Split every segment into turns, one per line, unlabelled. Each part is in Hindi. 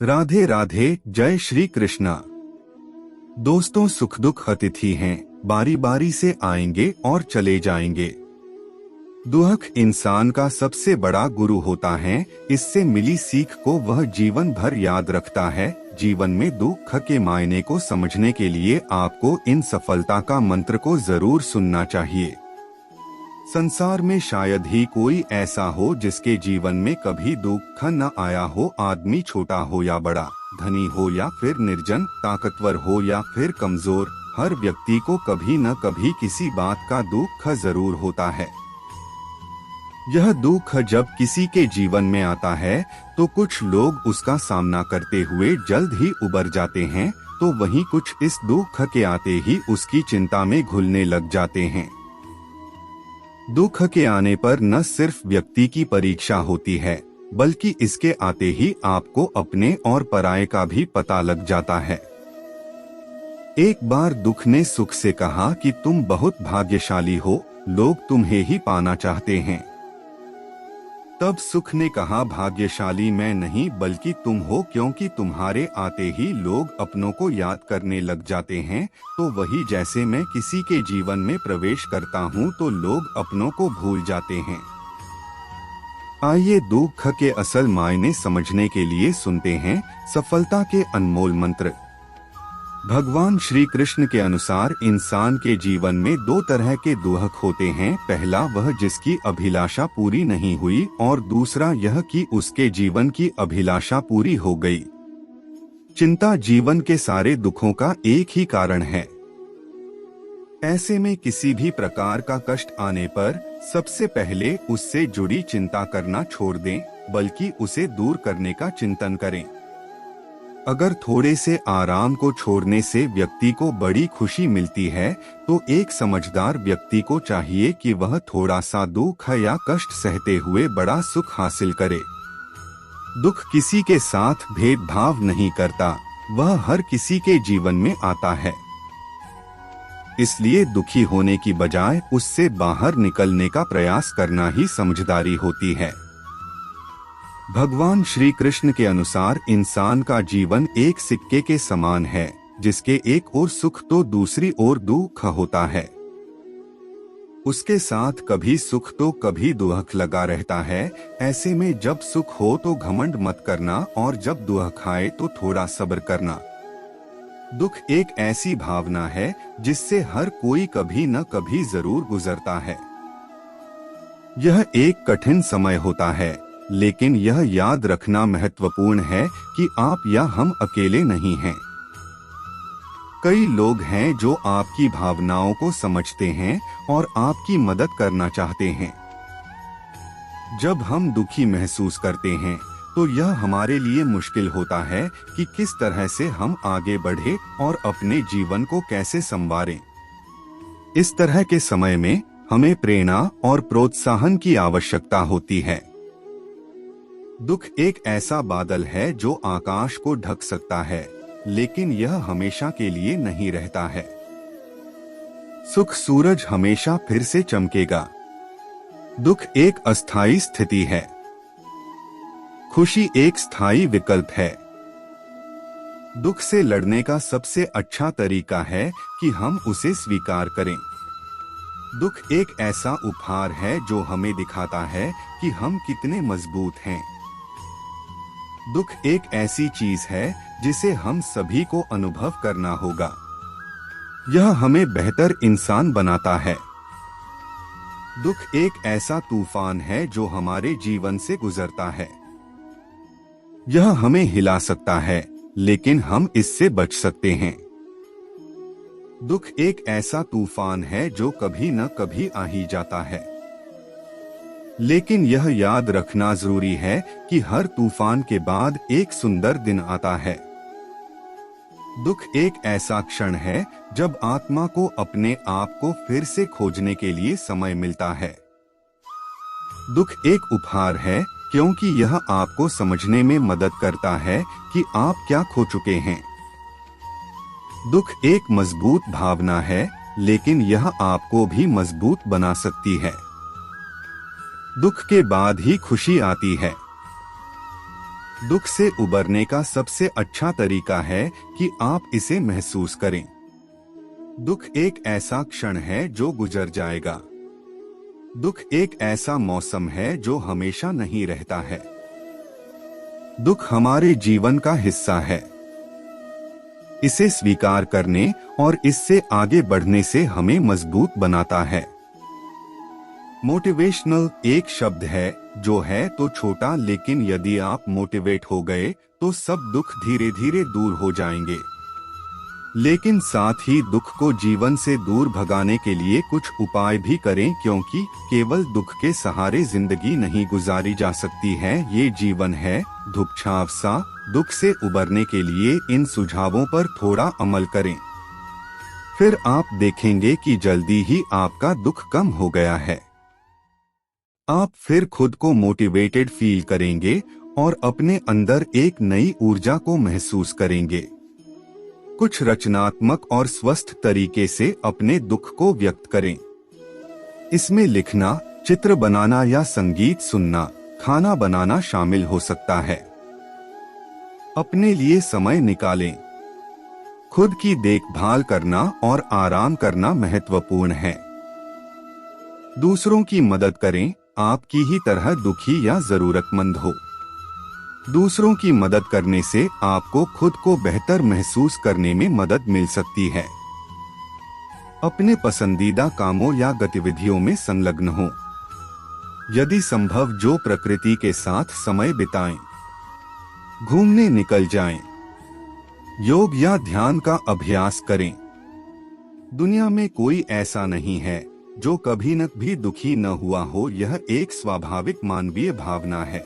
राधे राधे। जय श्री कृष्णा। दोस्तों, सुख दुख अतिथि हैं, बारी बारी से आएंगे और चले जाएंगे। दुख इंसान का सबसे बड़ा गुरु होता है। इससे मिली सीख को वह जीवन भर याद रखता है। जीवन में दुख के मायने को समझने के लिए आपको इन सफलता का मंत्र को जरूर सुनना चाहिए। संसार में शायद ही कोई ऐसा हो जिसके जीवन में कभी दुख न आया हो। आदमी छोटा हो या बड़ा, धनी हो या फिर निर्जन, ताकतवर हो या फिर कमजोर, हर व्यक्ति को कभी न कभी किसी बात का दुख जरूर होता है। यह दुख जब किसी के जीवन में आता है तो कुछ लोग उसका सामना करते हुए जल्द ही उबर जाते हैं, तो वहीं कुछ इस दुख के आते ही उसकी चिंता में घुलने लग जाते हैं। दुख के आने पर न सिर्फ व्यक्ति की परीक्षा होती है, बल्कि इसके आते ही आपको अपने और पराये का भी पता लग जाता है। एक बार दुख ने सुख से कहा कि तुम बहुत भाग्यशाली हो, लोग तुम्हें ही पाना चाहते हैं। तब सुख ने कहा, भाग्यशाली मैं नहीं बल्कि तुम हो, क्योंकि तुम्हारे आते ही लोग अपनों को याद करने लग जाते हैं। तो वही जैसे मैं किसी के जीवन में प्रवेश करता हूँ तो लोग अपनों को भूल जाते हैं। आइए दुख के असल मायने समझने के लिए सुनते हैं सफलता के अनमोल मंत्र। भगवान श्री कृष्ण के अनुसार इंसान के जीवन में दो तरह के दुख होते हैं। पहला वह जिसकी अभिलाषा पूरी नहीं हुई, और दूसरा यह कि उसके जीवन की अभिलाषा पूरी हो गई। चिंता जीवन के सारे दुखों का एक ही कारण है। ऐसे में किसी भी प्रकार का कष्ट आने पर सबसे पहले उससे जुड़ी चिंता करना छोड़ दें, बल्कि उसे दूर करने का चिंतन करें। अगर थोड़े से आराम को छोड़ने से व्यक्ति को बड़ी खुशी मिलती है, तो एक समझदार व्यक्ति को चाहिए कि वह थोड़ा सा दुख या कष्ट सहते हुए बड़ा सुख हासिल करे। दुख किसी के साथ भेदभाव नहीं करता, वह हर किसी के जीवन में आता है। इसलिए दुखी होने की बजाय उससे बाहर निकलने का प्रयास करना ही समझदारी होती है। भगवान श्री कृष्ण के अनुसार इंसान का जीवन एक सिक्के के समान है, जिसके एक ओर सुख तो दूसरी ओर दुख होता है। उसके साथ कभी सुख तो कभी दुख लगा रहता है। ऐसे में जब सुख हो तो घमंड मत करना, और जब दुख आए तो थोड़ा सब्र करना। दुख एक ऐसी भावना है जिससे हर कोई कभी न कभी जरूर गुजरता है। यह एक कठिन समय होता है, लेकिन यह याद रखना महत्वपूर्ण है कि आप या हम अकेले नहीं हैं। कई लोग हैं जो आपकी भावनाओं को समझते हैं और आपकी मदद करना चाहते हैं। जब हम दुखी महसूस करते हैं तो यह हमारे लिए मुश्किल होता है कि किस तरह से हम आगे बढ़े और अपने जीवन को कैसे संवारें। इस तरह के समय में हमें प्रेरणा और प्रोत्साहन की आवश्यकता होती है। दुख एक ऐसा बादल है जो आकाश को ढक सकता है, लेकिन यह हमेशा के लिए नहीं रहता है। सुख सूरज हमेशा फिर से चमकेगा। दुख एक अस्थायी स्थिति है। खुशी एक स्थायी विकल्प है। दुख से लड़ने का सबसे अच्छा तरीका है कि हम उसे स्वीकार करें। दुख एक ऐसा उपहार है जो हमें दिखाता है कि हम कितने मजबूत हैं। दुख एक ऐसी चीज है जिसे हम सभी को अनुभव करना होगा। यह हमें बेहतर इंसान बनाता है। दुख एक ऐसा तूफान है जो हमारे जीवन से गुजरता है। यह हमें हिला सकता है, लेकिन हम इससे बच सकते हैं। दुख एक ऐसा तूफान है जो कभी न कभी आ ही जाता है, लेकिन यह याद रखना जरूरी है कि हर तूफान के बाद एक सुंदर दिन आता है। दुख एक ऐसा क्षण है जब आत्मा को अपने आप को फिर से खोजने के लिए समय मिलता है। दुख एक उपहार है क्योंकि यह आपको समझने में मदद करता है कि आप क्या खो चुके हैं। दुख एक मजबूत भावना है, लेकिन यह आपको भी मजबूत बना सकती है। दुख के बाद ही खुशी आती है। दुख से उबरने का सबसे अच्छा तरीका है कि आप इसे महसूस करें। दुख एक ऐसा क्षण है जो गुजर जाएगा। दुख एक ऐसा मौसम है जो हमेशा नहीं रहता है। दुख हमारे जीवन का हिस्सा है। इसे स्वीकार करने और इससे आगे बढ़ने से हमें मजबूत बनाता है। मोटिवेशनल एक शब्द है जो है तो छोटा, लेकिन यदि आप मोटिवेट हो गए तो सब दुख धीरे धीरे दूर हो जाएंगे। लेकिन साथ ही दुख को जीवन से दूर भगाने के लिए कुछ उपाय भी करें, क्योंकि केवल दुख के सहारे जिंदगी नहीं गुजारी जा सकती है, ये जीवन है। धुपछावसा दुख से उबरने के लिए इन सुझावों पर थोड़ा अमल करें, फिर आप देखेंगे कि जल्दी ही आपका दुख कम हो गया है। आप फिर खुद को मोटिवेटेड फील करेंगे और अपने अंदर एक नई ऊर्जा को महसूस करेंगे। कुछ रचनात्मक और स्वस्थ तरीके से अपने दुख को व्यक्त करें। इसमें लिखना, चित्र बनाना या संगीत सुनना, खाना बनाना शामिल हो सकता है। अपने लिए समय निकालें। खुद की देखभाल करना और आराम करना महत्वपूर्ण है। दूसरों की मदद करें, आपकी ही तरह दुखी या जरूरतमंद हो। दूसरों की मदद करने से आपको खुद को बेहतर महसूस करने में मदद मिल सकती है। अपने पसंदीदा कामों या गतिविधियों में संलग्न हो। यदि संभव जो प्रकृति के साथ समय बिताएं। घूमने निकल जाएं। योग या ध्यान का अभ्यास करें। दुनिया में कोई ऐसा नहीं है जो कभी न भी दुखी न हुआ हो। यह एक स्वाभाविक मानवीय भावना है।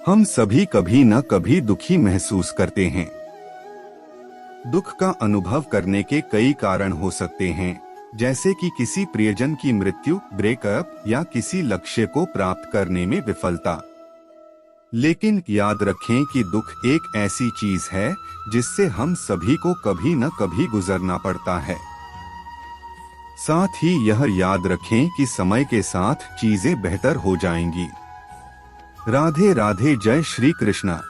हम सभी कभी न कभी दुखी महसूस करते हैं। दुख का अनुभव करने के कई कारण हो सकते हैं, जैसे कि किसी प्रियजन की मृत्यु, ब्रेकअप या किसी लक्ष्य को प्राप्त करने में विफलता। लेकिन याद रखें कि दुख एक ऐसी चीज है जिससे हम सभी को कभी न कभी गुजरना पड़ता है। साथ ही यह याद रखें कि समय के साथ चीजें बेहतर हो जाएंगी। राधे राधे। जय श्री कृष्णा।